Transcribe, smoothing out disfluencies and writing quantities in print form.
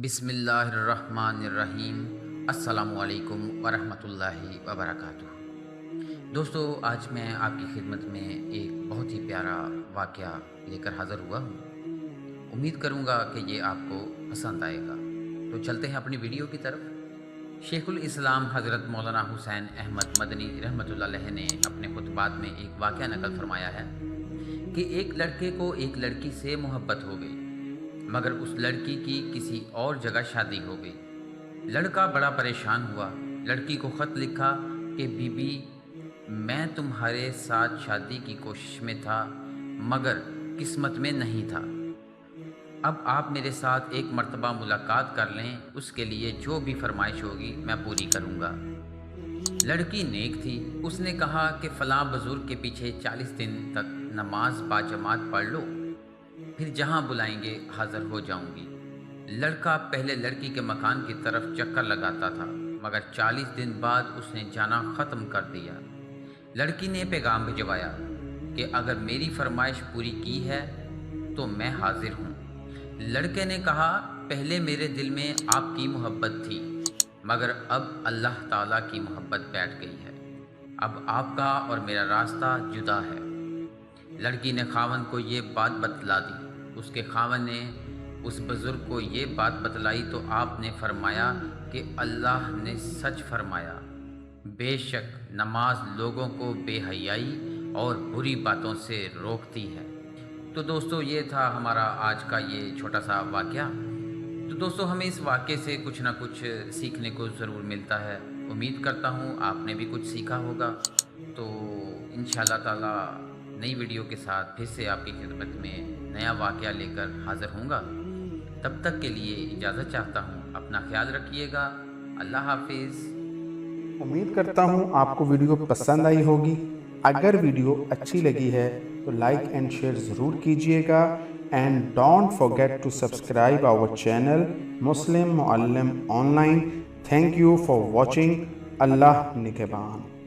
بسم اللہ الرحمن الرحیم۔ السلام علیکم ورحمۃ اللہ وبرکاتہ۔ دوستو، آج میں آپ کی خدمت میں ایک بہت ہی پیارا واقعہ لے کر حاضر ہوا ہوں۔ امید کروں گا کہ یہ آپ کو پسند آئے گا۔ تو چلتے ہیں اپنی ویڈیو کی طرف۔ شیخ الاسلام حضرت مولانا حسین احمد مدنی رحمۃ اللہ علیہ نے اپنے خطبات میں ایک واقعہ نقل فرمایا ہے کہ ایک لڑکے کو ایک لڑکی سے محبت ہو گئی، مگر اس لڑکی کی کسی اور جگہ شادی ہو گئی۔ لڑکا بڑا پریشان ہوا، لڑکی کو خط لکھا کہ بی بی، میں تمہارے ساتھ شادی کی کوشش میں تھا مگر قسمت میں نہیں تھا۔ اب آپ میرے ساتھ ایک مرتبہ ملاقات کر لیں، اس کے لیے جو بھی فرمائش ہوگی میں پوری کروں گا۔ لڑکی نیک تھی، اس نے کہا کہ فلاں بزرگ کے پیچھے 40 دن تک نماز باجماعت پڑھ لو، پھر جہاں بلائیں گے حاضر ہو جاؤں گی۔ لڑکا پہلے لڑکی کے مکان کی طرف چکر لگاتا تھا، مگر 40 دن بعد اس نے جانا ختم کر دیا۔ لڑکی نے پیغام بھجوایا کہ اگر میری فرمائش پوری کی ہے تو میں حاضر ہوں۔ لڑکے نے کہا، پہلے میرے دل میں آپ کی محبت تھی، مگر اب اللہ تعالیٰ کی محبت بیٹھ گئی ہے، اب آپ کا اور میرا راستہ جدا ہے۔ لڑکی نے خاوند کو یہ بات بتلا دی۔ اس کے خاوند نے اس بزرگ کو یہ بات بتلائی تو آپ نے فرمایا کہ اللہ نے سچ فرمایا، بے شک نماز لوگوں کو بے حیائی اور بری باتوں سے روکتی ہے۔ تو دوستو، یہ تھا ہمارا آج کا یہ چھوٹا سا واقعہ۔ تو دوستو، ہمیں اس واقعے سے کچھ نہ کچھ سیکھنے کو ضرور ملتا ہے۔ امید کرتا ہوں آپ نے بھی کچھ سیکھا ہوگا۔ تو انشاءاللہ تعالی نئی ویڈیو کے ساتھ پھر سے آپ کی خدمت میں نیا واقعہ لے کر حاضر ہوں گا۔ تب تک کے لیے اجازت چاہتا ہوں، اپنا خیال رکھیے گا۔ اللہ حافظ۔ امید کرتا ہوں آپ کو ویڈیو پسند آئی ہوگی۔ اگر ویڈیو اچھی لگی ہے تو لائک اینڈ شیئر ضرور کیجئے گا، and don't forget to subscribe our channel Muslim Muallim آن لائن۔ Thank you for watching. اللہ نگہبان۔